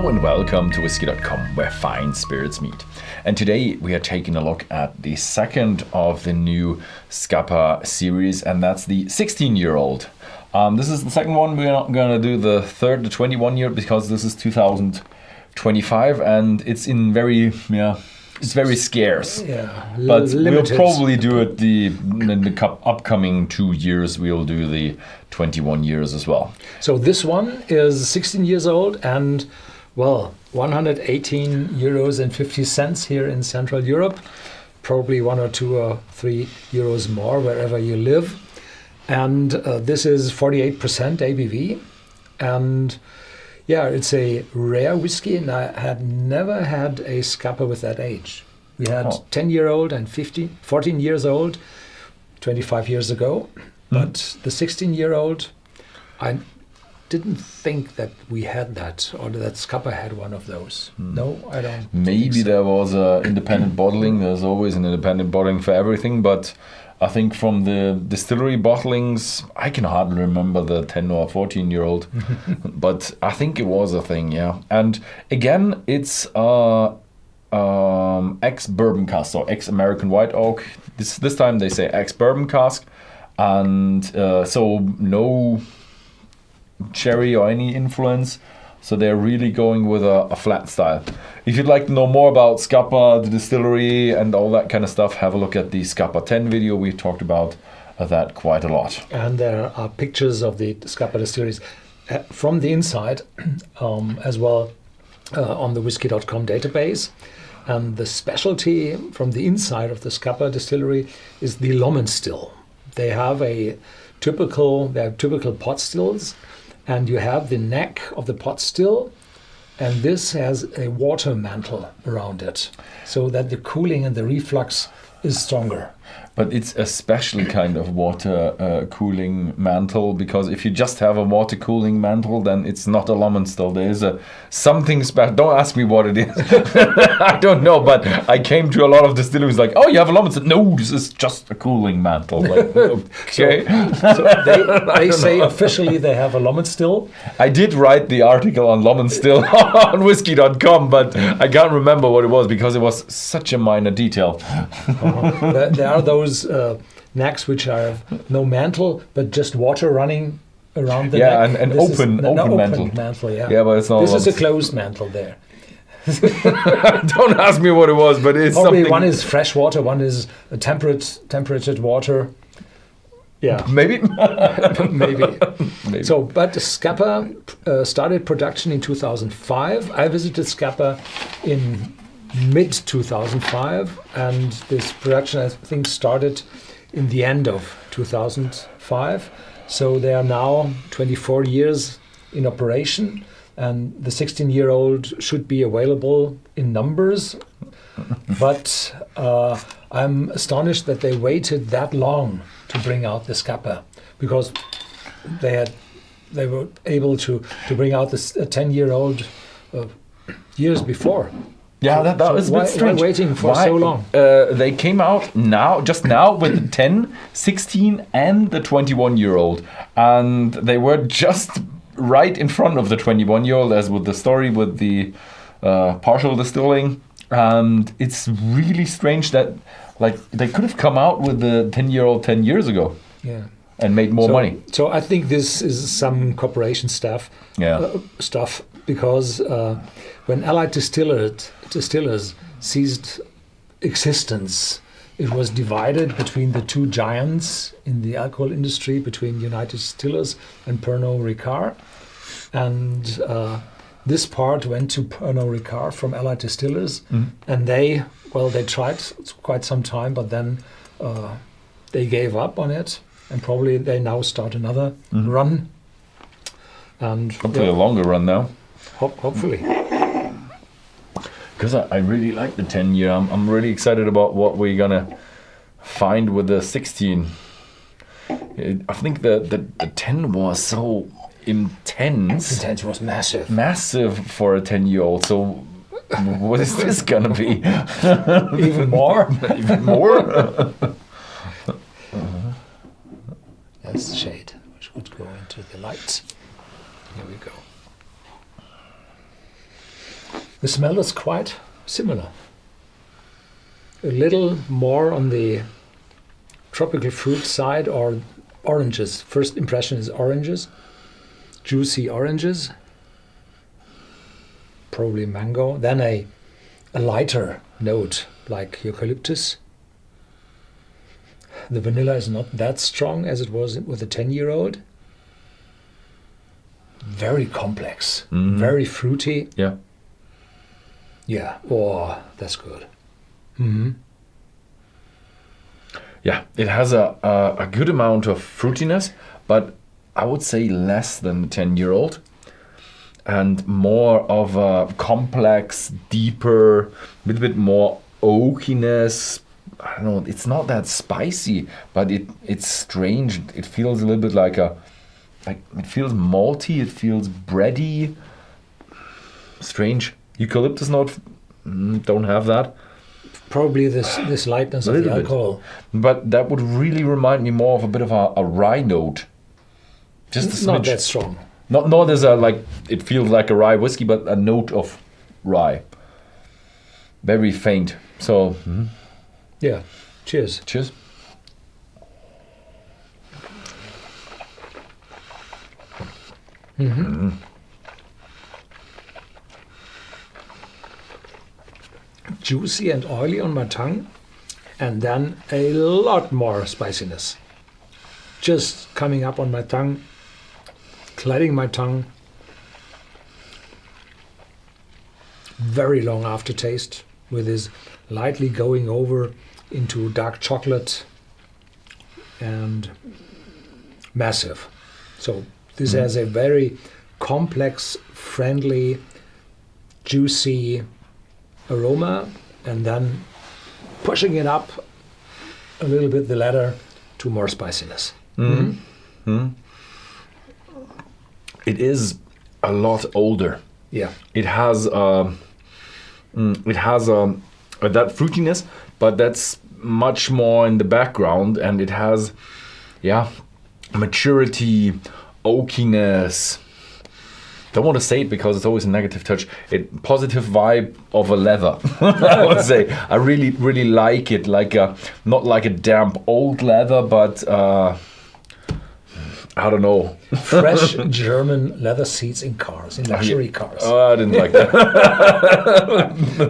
Hello and welcome to Whisky.com, where fine spirits meet. And today we are taking a look at the second of the new Scapa series, and that's the 16-year-old. This is the second one. We're not going to do the third, the 21-year, because this is 2025, and it's in it's very scarce. Yeah, but limited. We'll probably do it in the upcoming 2 years. We'll do the 21 years as well. So this one is 16 years old and, well, 118 euros and 50 cents here in Central Europe. Probably 1 or 2 or 3 euros more wherever you live. And this is 48% ABV. And yeah, it's a rare whiskey, and I had never had a Scapa with that age. We had 10-year-old and 14 years old 25 years ago. But the 16-year-old, I didn't think that we had that, or that Scapa had one of those. No, I don't. Maybe think so. there was an independent bottling. There's always an independent bottling for everything, but I think from the distillery bottlings, I can hardly remember the 10 or 14-year-old, but I think it was a thing, yeah. And again, it's ex-bourbon cask, so ex-American white oak. This time they say ex-bourbon cask, and so no sherry or any influence. So they're really going with a flat style. If you'd like to know more about Scapa, the distillery, and all that kind of stuff, have a look at the Scapa 10 video. We talked about that quite a lot. And there are pictures of the Scapa distilleries from the inside as well on the Whisky.com database. And the specialty from the inside of the Scapa distillery is the Lommen still. They have typical pot stills. And you have the neck of the pot still, and this has a water mantle around it, so that the cooling and the reflux is stronger. But it's a special kind of water cooling mantle, because if you just have a water cooling mantle, then it's not a Lommen still. There is something special. Don't ask me what it is. I don't know, but I came to a lot of distilleries like, oh, you have a Lommen still? No, this is just a cooling mantle. Like, okay. So they say officially they have a Lommen still. I did write the article on Lommen still on Whisky.com, but I can't remember what it was because it was such a minor detail. There are those necks which have no mantle, but just water running around the neck. Yeah, and open mantle. Yeah, but it's not. This is a closed mantle there. Don't ask me what it was, but it's probably something. One is fresh water, one is a temperate water. Yeah, maybe. maybe. So, but Scapa started production in 2005. I visited Scapa in mid-2005, and this production, I think, started in the end of 2005. So they are now 24 years in operation, and the 16-year-old should be available in numbers. But I'm astonished that they waited that long to bring out the Scapa, because they were able to bring out this 10-year-old years before. Yeah, that was a bit strange. Why waiting for so long? They came out just now with the 10, 16 and the 21-year-old. And they were just right in front of the 21-year-old, as with the story with the partial distilling. And it's really strange that they could have come out with the 10-year-old 10 years ago. Yeah. And made more money. So I think this is some corporation stuff, because when Allied distillers ceased existence, it was divided between the two giants in the alcohol industry, between United Distillers and Pernod Ricard. And this part went to Pernod Ricard from Allied Distillers, and they tried quite some time, but then they gave up on it. And probably they now start another run. And hopefully a longer run now. Hopefully. Because I really like the 10-year. I'm really excited about what we're going to find with the 16. I think the 10 was so intense. The 10 was massive. Massive for a 10-year-old. So what is this going to be? Even more? Even more? That's the shade, which would go into the light. Here we go. The smell is quite similar. A little more on the tropical fruit side, or oranges. First impression is oranges, juicy oranges, probably mango. Then a lighter note like eucalyptus. The vanilla is not that strong as it was with a 10-year-old. Very complex, very fruity. Yeah. Yeah, oh, that's good. Yeah, it has a good amount of fruitiness, but I would say less than the 10-year-old. And more of a complex, deeper, a little bit more oakiness. I don't know, it's not that spicy, but it's strange. It feels a little bit like it feels malty, it feels bready. Strange. Eucalyptus note, don't have that. Probably this lightness of the alcohol. But that would really remind me more of a bit of a rye note. Just a smidge. Not that strong. Not as a, like, it feels like a rye whiskey, but a note of rye. Very faint. So, yeah. Cheers. Cheers. Juicy and oily on my tongue, and then a lot more spiciness. Just coming up on my tongue, cladding my tongue. Very long aftertaste, with this lightly going over into dark chocolate and massive. So this has a very complex, friendly, juicy aroma, and then pushing it up a little bit the ladder to more spiciness. It is a lot older. Yeah. It has that fruitiness, but that's much more in the background, and it has maturity, oakiness. Don't want to say it because it's always a negative touch. Positive vibe of a leather. I would say I really, really like it. Like not like a damp old leather, but I don't know. Fresh German leather seats in cars, in luxury cars. Oh, I didn't like that.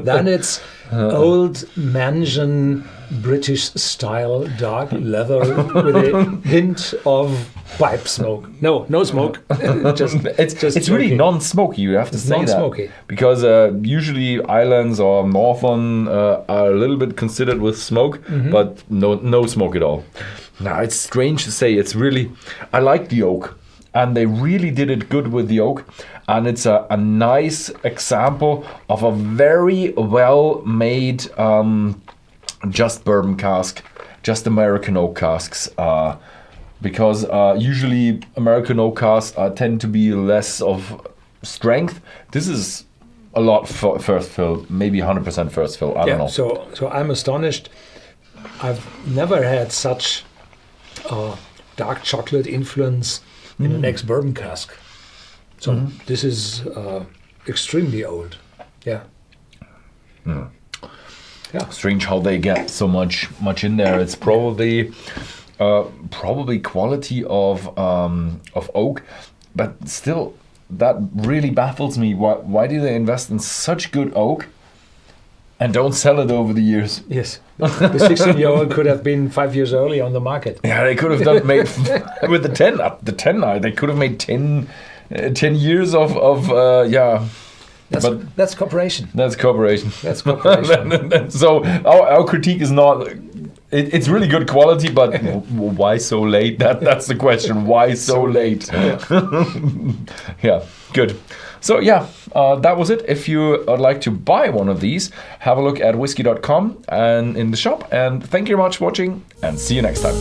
Then it's old mansion British style dark leather with a hint of pipe smoke. No smoke. It's really non-smoky. You have to say non-smoky. that because usually islands or northern are a little bit considered with smoke, but no smoke at all. Now it's strange to say. It's really, I like the oak, and they really did it good with the oak, and it's a nice example of a very well made just bourbon cask, just American oak casks. Because usually American oak casks tend to be less of strength. This is a lot first fill, maybe 100% first fill. I don't know. So I'm astonished. I've never had such dark chocolate influence in an ex-bourbon cask. So this is extremely old. Yeah. Yeah. Strange how they get so much in there. It's probably quality of oak, but still, that really baffles me. Why do they invest in such good oak and don't sell it over the years? Yes, the 16-year-old could have been 5 years early on the market. Yeah, they could have made with the 10. They could have made 10 years of. That's cooperation. That's cooperation. That's cooperation. So our critique is not. It's really good quality, but why so late? That's the question. Why so late? Yeah, good. So that was it. If you would like to buy one of these, have a look at Whisky.com and in the shop. And thank you very much for watching, and see you next time.